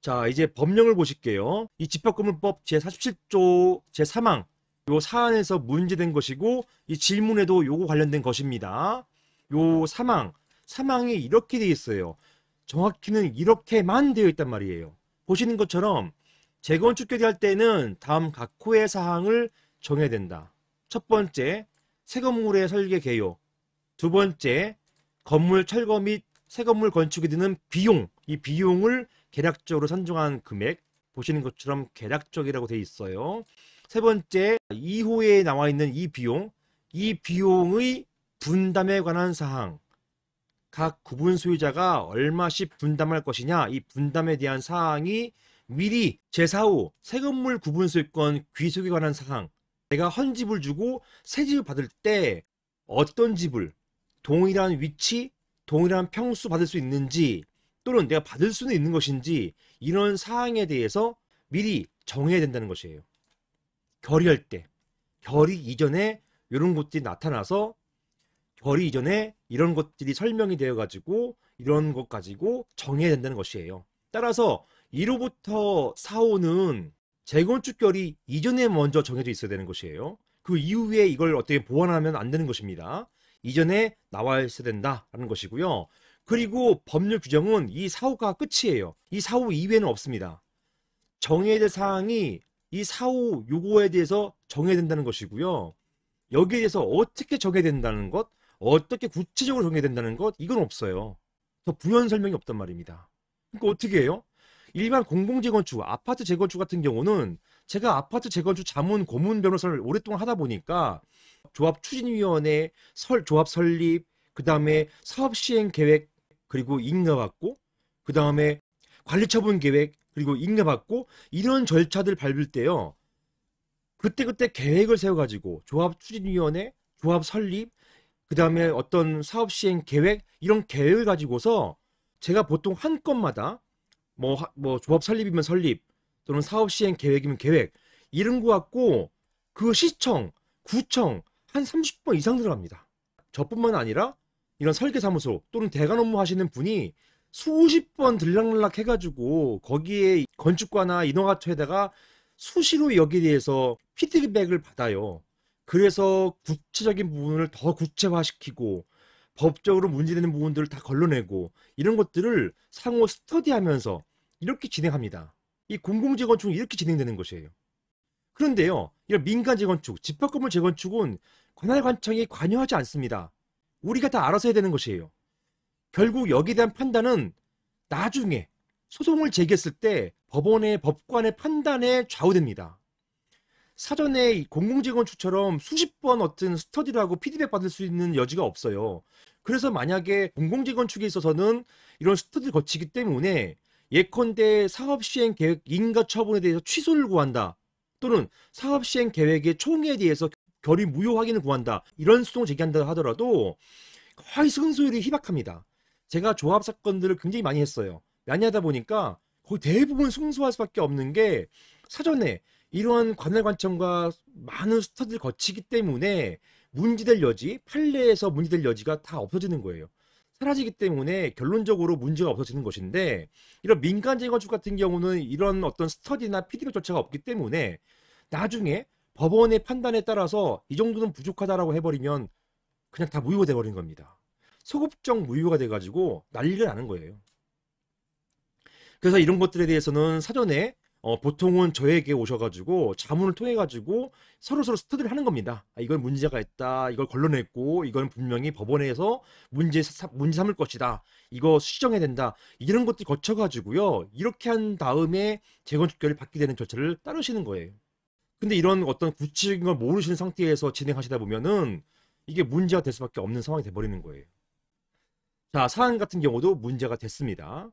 자, 이제 법령을 보실게요. 이 집합건물법 제47조 제3항 요 사안에서 문제된 것이고 이 질문에도 요거 관련된 것입니다. 요 사망이 이렇게 돼 있어요. 정확히는 이렇게만 되어 있단 말이에요. 보시는 것처럼 재건축 결의할 때는 다음 각 호의 사항을 정해야 된다. 첫 번째, 새 건물의 설계 개요. 두 번째, 건물 철거 및 새 건물 건축에 드는 비용. 이 비용을 계략적으로 산정한 금액. 보시는 것처럼 계략적이라고 되어 있어요. 세 번째, 2호에 나와 있는 이 비용의 분담에 관한 사항. 각 구분 소유자가 얼마씩 분담할 것이냐, 이 분담에 대한 사항이 미리 제4호 새 건물 구분 소유권 귀속에 관한 사항. 내가 헌집을 주고 새 집을 받을 때 어떤 집을 동일한 위치, 동일한 평수 받을 수 있는지 또는 내가 받을 수는 있는 것인지 이런 사항에 대해서 미리 정해야 된다는 것이에요. 결의할 때. 결의 이전에 이런 것들이 나타나서 결의 이전에 이런 것들이 설명이 되어 가지고 이런 것 가지고 정해야 된다는 것이에요. 따라서 1호부터 4호는 재건축 결의 이전에 먼저 정해져 있어야 되는 것이에요. 그 이후에 이걸 어떻게 보완하면 안 되는 것입니다. 이전에 나와 있어야 된다라는 것이고요. 그리고 법률 규정은 이 4호가 끝이에요. 이 4호 이외에는 없습니다. 정해야 될 사항이 이 4호 요거에 대해서 정해야 된다는 것이고요. 여기에 대해서 어떻게 정해야 된다는 것, 어떻게 구체적으로 정해야 된다는 것, 이건 없어요. 더 부연 설명이 없단 말입니다. 그러니까 어떻게 해요? 일반 공공재건축, 아파트 재건축 같은 경우는 제가 아파트 재건축 자문 고문 변호사를 오랫동안 하다 보니까 조합추진위원회, 조합 설립, 그 다음에 사업시행계획, 그리고 인가받고, 그 다음에 관리처분계획, 그리고 인가받고, 이런 절차들 밟을 때요. 그때그때 계획을 세워가지고 조합추진위원회, 조합 설립, 그 다음에 어떤 사업시행계획, 이런 계획을 가지고서 제가 보통 한 건마다 뭐 조합 설립이면 설립 또는 사업 시행 계획이면 계획 이런 거 갖고 그 시청, 구청 한 30번 이상 들어갑니다. 저뿐만 아니라 이런 설계사무소 또는 대관 업무 하시는 분이 수십 번 들락날락 해가지고 거기에 건축과나 인허가처에다가 수시로 여기에 대해서 피드백을 받아요. 그래서 구체적인 부분을 더 구체화시키고 법적으로 문제되는 부분들을 다 걸러내고 이런 것들을 상호 스터디하면서 이렇게 진행합니다. 이 공공재건축은 이렇게 진행되는 것이에요. 그런데요, 이런 민간재건축, 집합건물 재건축은 관할관청이 관여하지 않습니다. 우리가 다 알아서 해야 되는 것이에요. 결국 여기에 대한 판단은 나중에 소송을 제기했을 때 법원의 법관의 판단에 좌우됩니다. 사전에 공공재건축처럼 수십 번 어떤 스터디를 하고 피드백 받을 수 있는 여지가 없어요. 그래서 만약에 공공재건축에 있어서는 이런 스터디를 거치기 때문에 예컨대 사업시행계획 인가처분에 대해서 취소를 구한다. 또는 사업시행계획의 총회에 대해서 결의 무효 확인을 구한다. 이런 소송을 제기한다 하더라도 거의 승소율이 희박합니다. 제가 조합 사건들을 굉장히 많이 했어요. 많이 하다 보니까 거의 대부분 승소할 수밖에 없는 게 사전에 이러한 관할관청과 많은 스터디를 거치기 때문에 문제될 여지, 판례에서 문제될 여지가 다 없어지는 거예요. 사라지기 때문에 결론적으로 문제가 없어지는 것인데 이런 민간 재건축 같은 경우는 이런 어떤 스터디나 피드백 절차가 없기 때문에 나중에 법원의 판단에 따라서 이 정도는 부족하다라고 해버리면 그냥 다 무효가 돼버린 겁니다. 소급적 무효가 돼가지고 난리가 나는 거예요. 그래서 이런 것들에 대해서는 사전에 보통은 저에게 오셔가지고 자문을 통해가지고 서로서로 스터디를 하는 겁니다. 이건 문제가 있다. 이걸 걸러냈고 이건 분명히 법원에서 문제 삼을 것이다. 이거 수정해야 된다. 이런 것들 거쳐가지고요. 이렇게 한 다음에 재건축결을 받게 되는 절차를 따르시는 거예요. 근데 이런 어떤 구체적인 걸 모르시는 상태에서 진행하시다 보면은 이게 문제가 될 수밖에 없는 상황이 돼버리는 거예요. 자, 사안 같은 경우도 문제가 됐습니다.